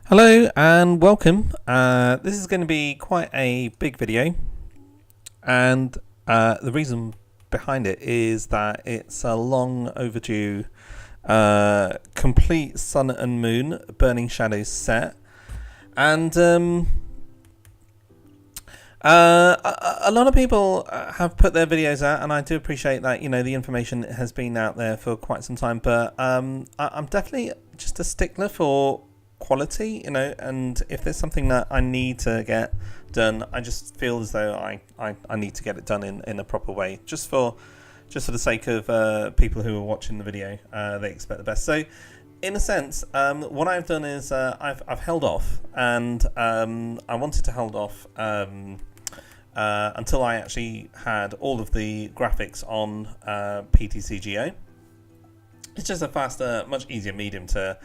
Hello and welcome. This is going to be quite a big video, and the reason behind it is that it's a long overdue complete Sun and Moon Burning Shadows set, and a lot of people have put their videos out, and I do appreciate that. You know, the information has been out there for quite some time, but I'm definitely just a stickler for quality, you know, and if there's something that I need to get done, I just feel as though I need to get it done in a proper way, just for the sake of people who are watching the video. They expect the best. So in a sense, what I've done is I've held off, and I wanted to hold off until I actually had all of the graphics on PTCGO. It's just a faster, much easier medium to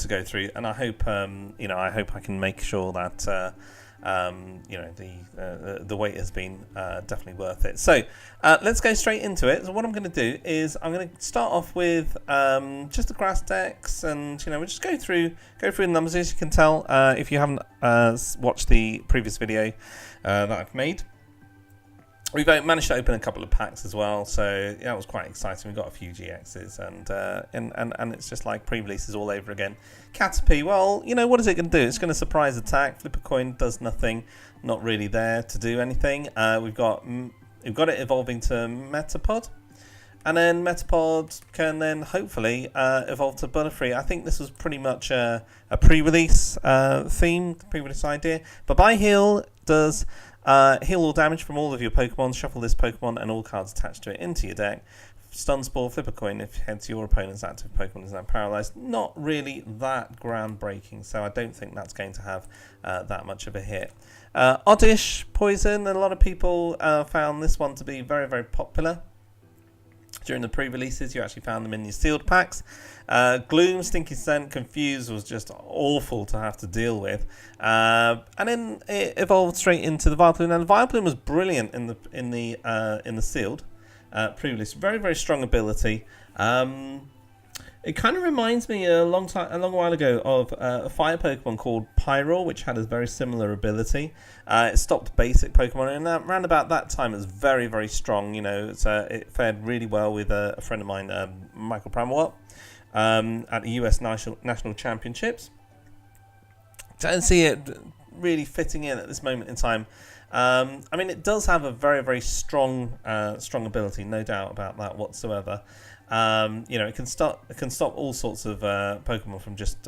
go through, and I hope I hope I can make sure that the wait has been definitely worth it. So let's go straight into it. So what I'm going to do is I'm going to start off with just the grass decks, and we'll just go through the numbers. As you can tell, if you haven't watched the previous video that I've made, we've managed to open a couple of packs as well, so that was quite exciting. We got a few GXs, and it's just like pre-releases all over again. Caterpie, well, what is it going to do? It's going to surprise attack. Flip a coin does nothing, not really there to do anything. We've got it evolving to Metapod, and then Metapod can then hopefully evolve to Butterfree. I think this was pretty much a pre-release theme, pre-release idea. But by heal does heal all damage from all of your Pokemon, shuffle this Pokemon and all cards attached to it into your deck. Stun Spore, flip a coin if heads your opponent's active Pokemon is now paralyzed. Not really that groundbreaking, so I don't think that's going to have that much of a hit. Oddish Poison, a lot of people found this one to be very, very popular. During the pre-releases, you actually found them in your sealed packs. Gloom, Stinky Scent, Confuse was just awful to have to deal with, and then it evolved straight into the Vileplume. And the Vileplume was brilliant in the sealed pre-release. Very, very strong ability. It kind of reminds me a long while ago of a fire Pokemon called Pyro, which had a very similar ability. It stopped basic Pokemon, and around about that time it was very, very strong. It fared really well with a friend of mine, Michael Pramwat, at the US National Championships. Don't see it really fitting in at this moment in time. I mean, it does have a very, very strong ability, no doubt about that whatsoever. It can stop all sorts of Pokemon from just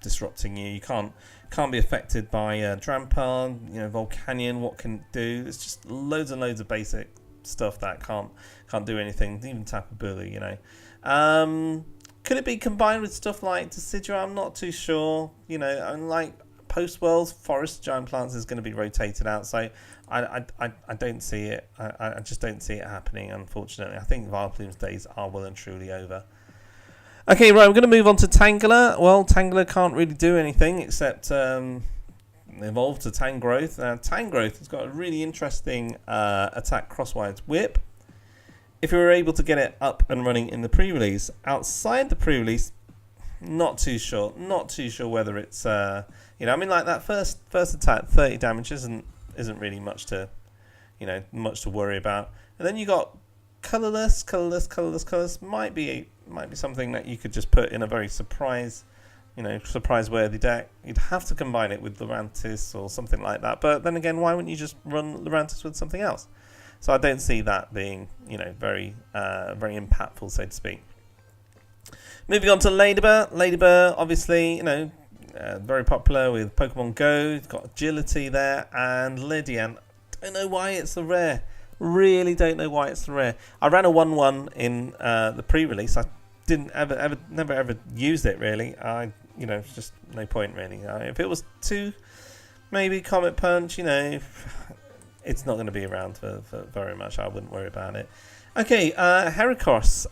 disrupting you. You can't be affected by Drampar, Volcanion. What can it do? It's just loads and loads of basic stuff that can't do anything. Even Tapu Bulu, Could it be combined with stuff like Decidueye? I'm not too sure. Like post-Worlds, Forest Giant Plants is going to be rotated out, so I don't see it. I just don't see it happening, unfortunately. I think Vileplume's days are well and truly over. Okay, right, we're going to move on to Tangela. Well, Tangela can't really do anything except evolve to Tangrowth. Tangrowth has got a really interesting attack crosswise whip. If we were able to get it up and running in the pre-release, outside the pre-release, not too sure whether it's like that first attack, 30 damage isn't really much to worry about. And then you got colorless might be something that you could just put in a very surprise worthy deck. You'd have to combine it with Lurantis or something like that, but then again, why wouldn't you just run Lurantis with something else? So I don't see that being very impactful, so to speak. Moving on to Ladybird. Ladybird, obviously, very popular with Pokemon Go. It's got agility there, and Lydian. Don't know why it's a rare. Really don't know why it's a rare. I ran a 1/1 in the pre-release. I didn't never ever used it really. It's just no point really. If it was 2, maybe Comet Punch. It's not going to be around for very much. I wouldn't worry about it. Okay, Heracross.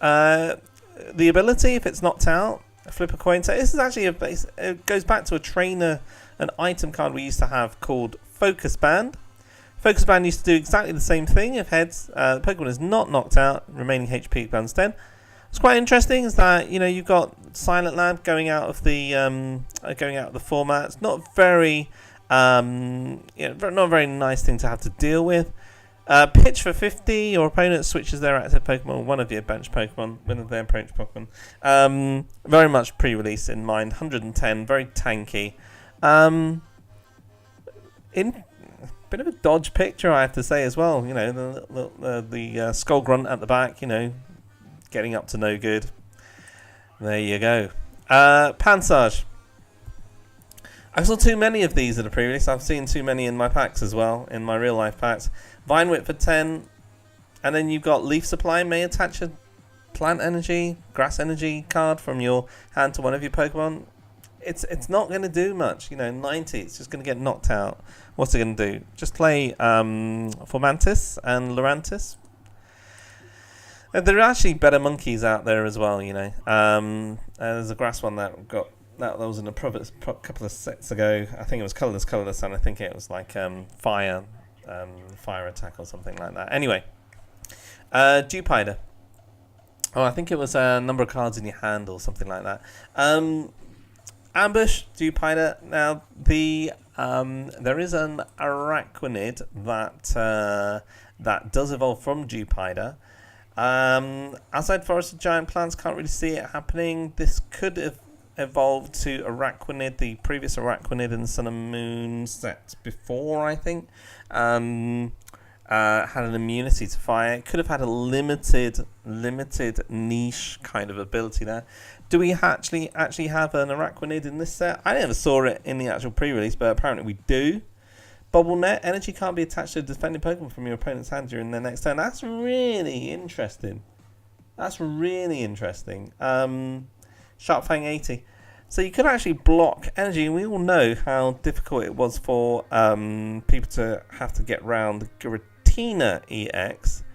The ability, if it's knocked out, flip a coin. So this is actually it goes back to a trainer, an item card we used to have called Focus Band. Focus Band used to do exactly the same thing. If heads, the Pokemon is not knocked out, remaining HP equals 10. What's quite interesting is that you've got Silent Lab going out of the format. It's not very not a very nice thing to have to deal with. Pitch for 50. Your opponent switches their active Pokemon, one of your bench Pokemon, one of their bench Pokemon. Very much pre-release in mind. 110, very tanky. In bit of a dodge picture, I have to say as well. The Skull Grunt at the back. Getting up to no good. There you go. Pansage. I saw too many of these at a pre-release. I've seen too many in my packs as well, in my real life packs. Vine Whip for 10, and then you've got Leaf Supply may attach a Plant Energy, Grass Energy card from your hand to one of your Pokemon. It's not going to do much. 90, it's just going to get knocked out. What's it going to do? Just play Formantis and Lurantis. There are actually better monkeys out there as well. There's a grass one that got. That was in a couple of sets ago. I think it was colourless, and I think it was like fire attack or something like that. Anyway, Dupider. Oh, I think it was a number of cards in your hand or something like that. Ambush, Dupider. Now there is an Araquanid that does evolve from Dupider. Outside Forest of Giant Plants, can't really see it happening. This could have evolved to Araquanid, the previous Araquanid in the Sun and Moon set before, I think. Had an immunity to fire. It could have had a limited niche kind of ability there. Do we actually have an Araquanid in this set? I never saw it in the actual pre-release, but apparently we do. Bubble Net. Energy can't be attached to a defending Pokemon from your opponent's hand during their next turn. That's really interesting. Sharp Fang 80. So you could actually block energy, and we all know how difficult it was for people to have to get round Giratina EX.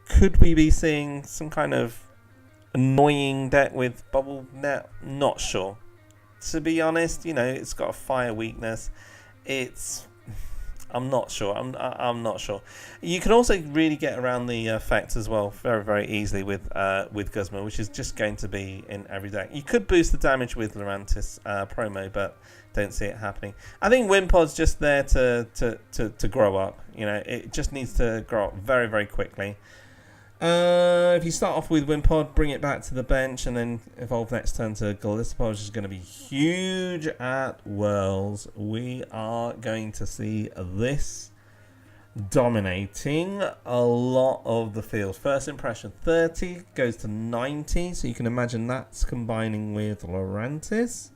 Could we be seeing some kind of annoying deck with Bubble Net? Not sure. To be honest, it's got a fire weakness. I'm not sure. I'm not sure. You can also really get around the effect as well very, very easily with Guzma, which is just going to be in every deck. You could boost the damage with Lurantis promo, but don't see it happening. I think Wimpod's just there to grow up. It just needs to grow up very, very quickly. If you start off with Wimpod, bring it back to the bench, and then evolve next turn to Gallistopod, which is going to be huge at Worlds. We are going to see this dominating a lot of the field. First impression 30 goes to 90, so you can imagine that's combining with Lurantis.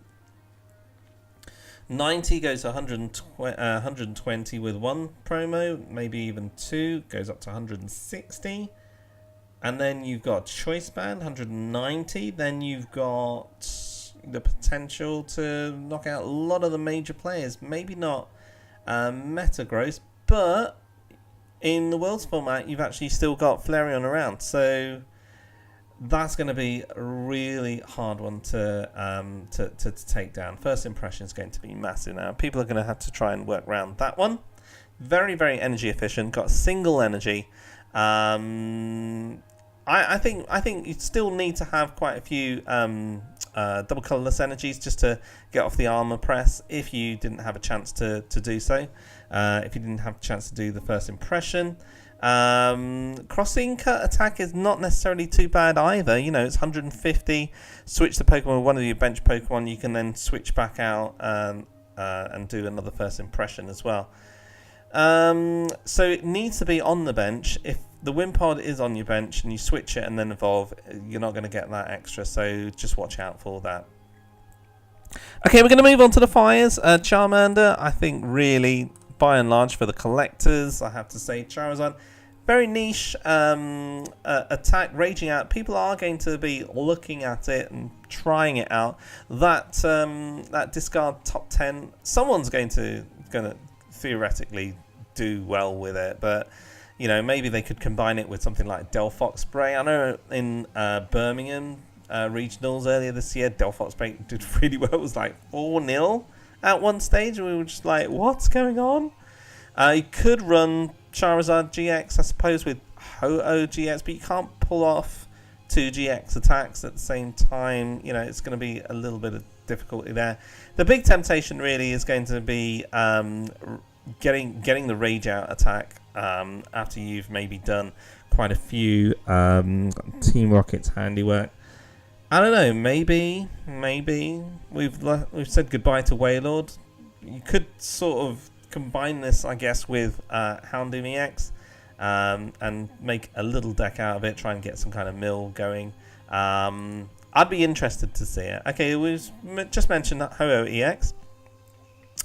90 goes to 120 with one promo, maybe even two, goes up to 160. And then you've got Choice Band, 190. Then you've got the potential to knock out a lot of the major players. Maybe not Metagross, but in the Worlds format, you've actually still got Flareon around. So that's going to be a really hard one to take down. First impression is going to be massive now. People are going to have to try and work around that one. Very, very energy efficient. Got single energy. I think you still need to have quite a few double colourless energies just to get off the armor press if you didn't have a chance to do so. If you didn't have a chance to do the first impression. Crossing cut attack is not necessarily too bad either. It's 150. Switch the Pokemon with one of your bench Pokemon. You can then switch back out and do another first impression as well. So it needs to be on the bench. If the Wimpod is on your bench and you switch it and then evolve, you're not going to get that extra, so just watch out for that. Okay, we're going to move on to the fires. Charmander, I think really, by and large, for the collectors, I have to say Charizard, very niche attack, raging out. People are going to be looking at it and trying it out. That discard top 10, someone's going to theoretically do well with it, but maybe they could combine it with something like Delphox Spray. I know in Birmingham regionals earlier this year, Delphox Spray did really well. It was like 4-0 at one stage, and we were just like, what's going on? You could run Charizard GX, I suppose, with Ho-Oh GX, but you can't pull off 2 GX attacks at the same time, you know, it's going to be a little bit of difficulty there. The big temptation really is going to be getting the Rage Out attack after you've maybe done quite a few Team Rocket's handiwork. I don't know, maybe we've said goodbye to Wailord. You could sort of combine this, I guess, with Houndoom EX and make a little deck out of it, try and get some kind of mill going. I'd be interested to see it. Okay, we've just mentioned that Ho-Oh EX.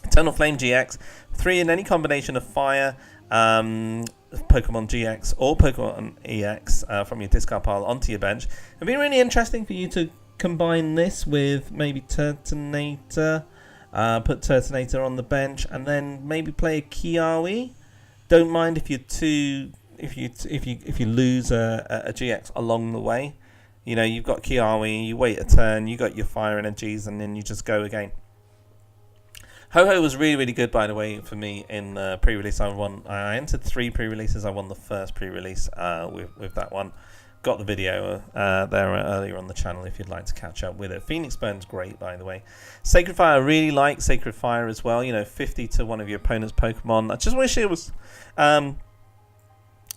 Eternal Flame GX, 3 in any combination of fire, Pokemon GX or Pokemon EX from your discard pile onto your bench. It'd be really interesting for you to combine this with maybe Turtonator, put Turtonator on the bench, and then maybe play a Kiawe. Don't mind if you lose a GX along the way. You know, you've got Kiawe, you wait a turn, you got your fire energies, and then you just go again. Ho-Oh was really, really good, by the way, for me in the pre-release. I entered 3 pre-releases. I won the first pre-release with that one. Got the video there earlier on the channel if you'd like to catch up with it. Phoenix Burn's great, by the way. Sacred Fire, I really like Sacred Fire as well. You know, 50 to one of your opponent's Pokemon. I just wish it was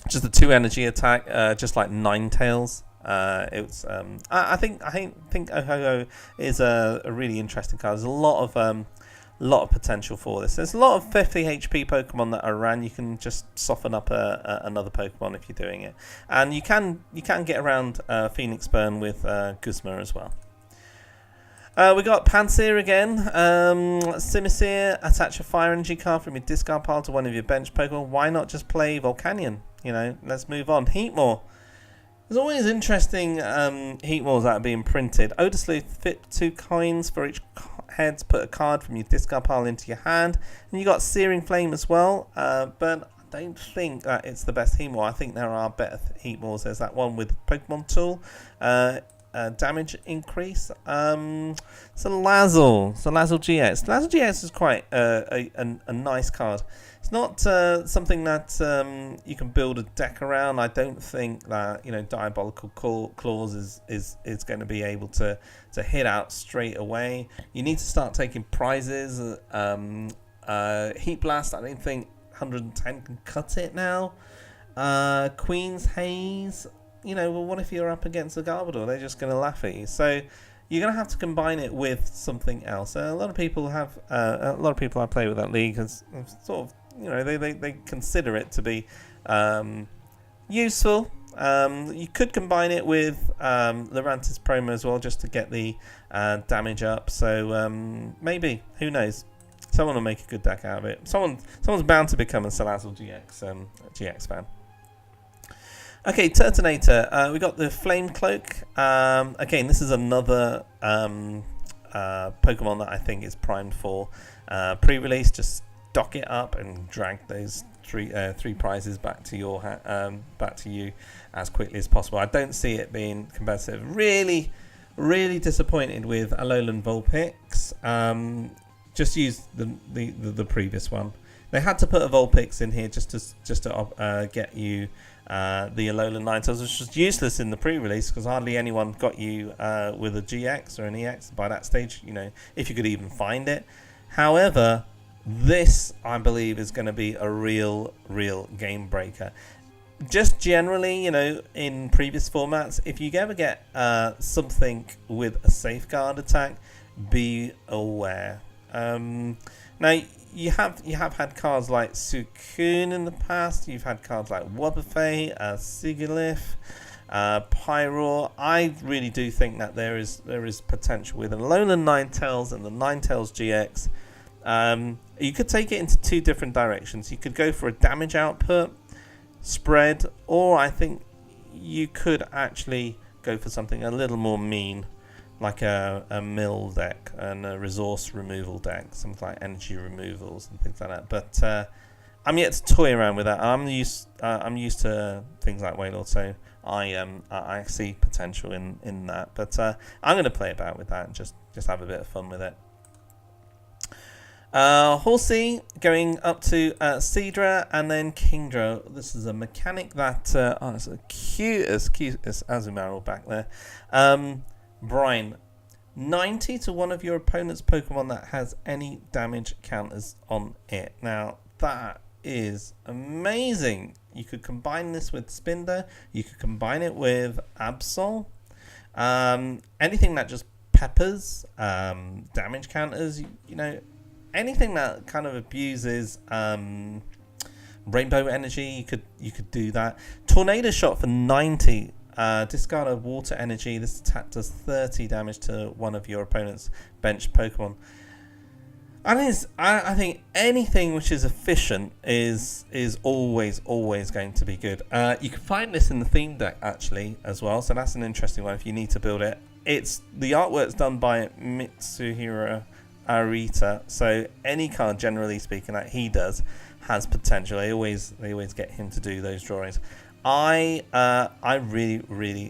just a 2 energy attack, just like Ninetales. I think Ho-Oh is a really interesting card. There's a lot of potential for this. There's a lot of 50 HP Pokemon that are around. You can just soften up another Pokemon if you're doing it, and you can get around Phoenix Burn with Guzma as well. We got Pansear again. Simisear, attach a fire energy card from your discard pile to one of your bench Pokemon. Why not just play Volcanion? You know, let's move on. Heatmore. There's always interesting Heatmores that are being printed. Odosleuth, fit 2 coins for each head to put a card from your discard pile into your hand. And you got Searing Flame as well, but I don't think that it's the best Heatmore. I think there are better Heatmores. There's that one with Pokemon Tool, damage increase. Salazzle GX. Salazzle GX is quite a nice card. It's not something that you can build a deck around. I don't think that, you know, Diabolical Claws is going to be able to hit out straight away. You need to start taking prizes. Heat Blast, I don't think 110 can cut it now. Queen's Haze, you know, well, what if you're up against a Garbodor? They're just going to laugh at you. So you're going to have to combine it with something else. A lot of people I play with that league has sort of, you know, they consider it to be useful. You could combine it with Lurantis Promo as well, just to get the damage up. So maybe, who knows? Someone will make a good deck out of it. Someone's bound to become a Salazzle GX fan. Okay, Turtonator. We got the Flame Cloak. Again, this is another Pokemon that I think is primed for pre-release. Just stock it up and drag those three prizes back to you as quickly as possible. I don't see it being competitive. Really disappointed with Alolan Vulpix. Just use the previous one. They had to put a Vulpix in here just to get you the Alolan Ninetales, which was useless in the pre-release because hardly anyone got you with a GX or an EX by that stage. You know, if you could even find it. However, this, I believe, is going to be a real game breaker. Just generally, you know, in previous formats, if you ever get something with a safeguard attack, be aware. Now, you have had cards like Suicune in the past. You've had cards like Wobbuffet, Sigilyph, Pyroar. I really do think that there is potential with Alolan Ninetales and the Ninetales GX. You could take it into 2 different directions. You could go for a damage output spread, or I think you could actually go for something a little more mean, like a mill deck and a resource removal deck, something like energy removals and things like that. But I'm yet to toy around with that. I'm used to things like Wailord, so I see potential in that. But I'm going to play about with that and just have a bit of fun with it. Horsey going up to Cedra, and then Kingdra. This is a mechanic that it's the cutest Azumarill back there. Brian, 90 to one of your opponent's Pokemon that has any damage counters on it. Now that is amazing. You could combine this with Spinder. You could combine it with Absol. Anything that just peppers damage counters. You know. Anything that kind of abuses rainbow energy, you could do that. Tornado shot for 90. Discard a water energy. This attack does 30 damage to one of your opponent's bench Pokemon. I think anything which is efficient is always going to be good. You can find this in the theme deck actually as well, so that's an interesting one if you need to build it. It's the artwork's done by Mitsuhiro Arita, so any card generally speaking that he does has potential. They always get him to do those drawings. I really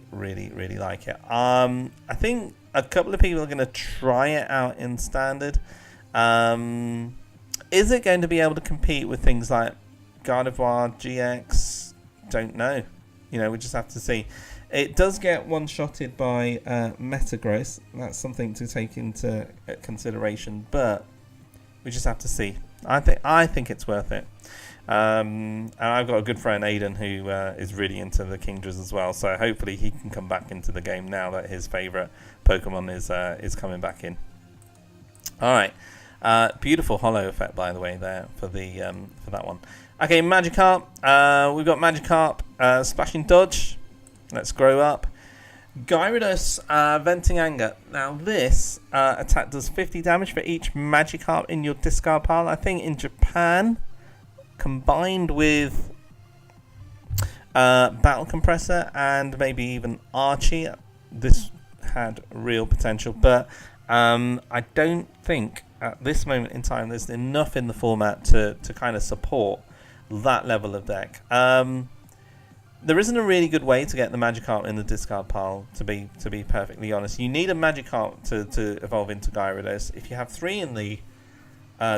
like it. I think a couple of people are going to try it out in standard. Is it going to be able to compete with things like Gardevoir GX? Don't know. You know, we just have to see. It does get one-shotted by Metagross. That's something to take into consideration, but we just have to see. I think it's worth it. And I've got a good friend, Aiden, who is really into the Kingdras as well, so hopefully he can come back into the game now that his favourite Pokemon is coming back in. Alright. Beautiful holo effect, by the way, there for that one. Okay, Magikarp. We've got Magikarp, Splashing Dodge. Let's grow up. Gyarados, Venting Anger. Now this attack does 50 damage for each Magikarp in your discard pile. I think in Japan, combined with Battle Compressor and maybe even Archie, this had real potential. But I don't think at this moment in time there's enough in the format to kind of support that level of deck. There isn't a really good way to get the Magikarp in the discard pile, to be perfectly honest. You need a Magikarp to evolve into Gyarados. If you have 3 in the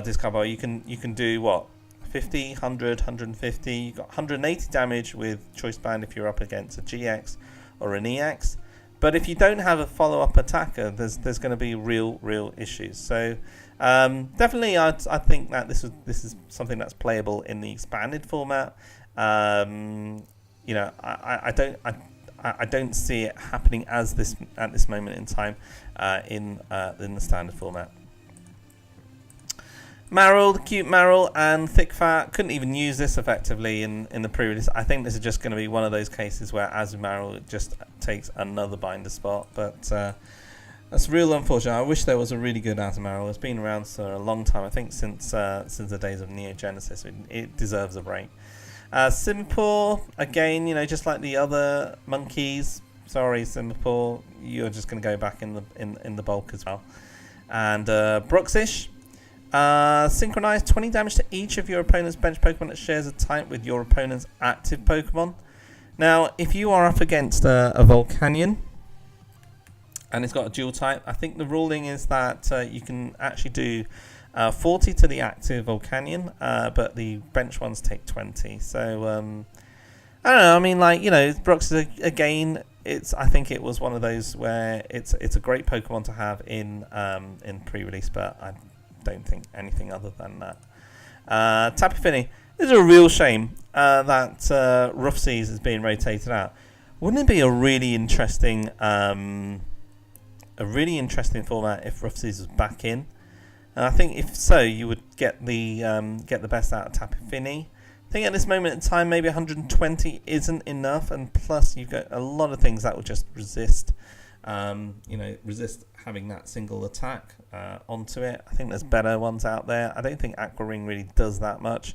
discard pile, you can do what? 50, 100, 150. You've got 180 damage with Choice Band if you're up against a GX or an EX. But if you don't have a follow-up attacker, there's going to be real issues. So definitely, I think that this is something that's playable in the expanded format. You know, I don't see it happening at this moment in time in the standard format. Marill, the cute Marill, and Thick Fat couldn't even use this effectively in the pre-release. I think this is just going to be one of those cases where Azumarill just takes another binder spot, but that's real unfortunate. I wish there was a really good Azumarill. It's been around for a long time. I think since the days of Neo Genesis. It deserves a break. Simipour, again, you know, just like the other monkeys. Sorry, Simipour, you're just going to go back in the bulk as well. And Bruxish, synchronize 20 damage to each of your opponent's bench Pokemon that shares a type with your opponent's active Pokemon. Now, if you are up against a Volcanion and it's got a dual type, I think the ruling is that you can actually do 40 to the active Volcanion, but the bench ones take 20. So I don't know. I mean, like, you know, Bruxish again. I think it was one of those where it's a great Pokemon to have in pre-release, but I don't think anything other than that. Tapu Fini. This is a real shame that Rough Seas is being rotated out. Wouldn't it be a really interesting format if Rough Seas was back in? And I think if so, you would get the best out of Tapu Fini. I think at this moment in time, maybe 120 isn't enough, and plus you've got a lot of things that will just resist, resist having that single attack onto it. I think there's better ones out there. I don't think Aqua Ring really does that much.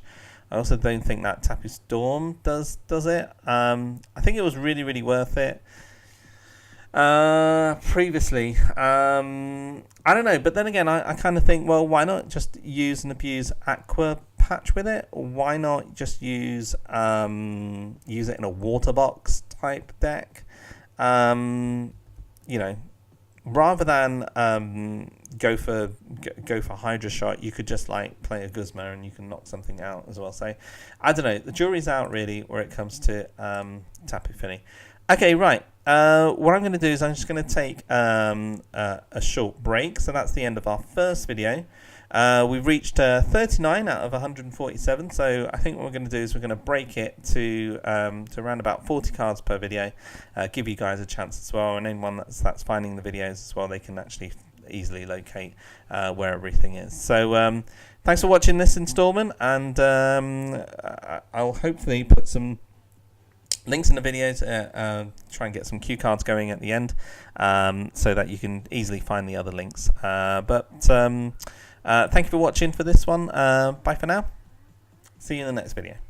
I also don't think that Tapu Storm does it. I think it was really worth it. Previously, I don't know, but then again, I kind of think, well, why not just use and abuse Aqua Patch with it? Why not just use it in a water box type deck? You know, rather than go for Hydra Shot, you could just like play a Guzma and you can knock something out as well. So I don't know. The jury's out really where it comes to Tapu Fini. Okay, right. What I'm going to do is I'm just going to take a short break. So that's the end of our first video. We've reached 39 out of 147. So I think what we're going to do is we're going to break it to around about 40 cards per video. Give you guys a chance as well, and anyone that's finding the videos as well, they can actually easily locate where everything is. So thanks for watching this installment, and I'll hopefully put some links in the videos, try and get some cue cards going at the end, so that you can easily find the other links. Thank you for watching for this one. Bye for now. See you in the next video.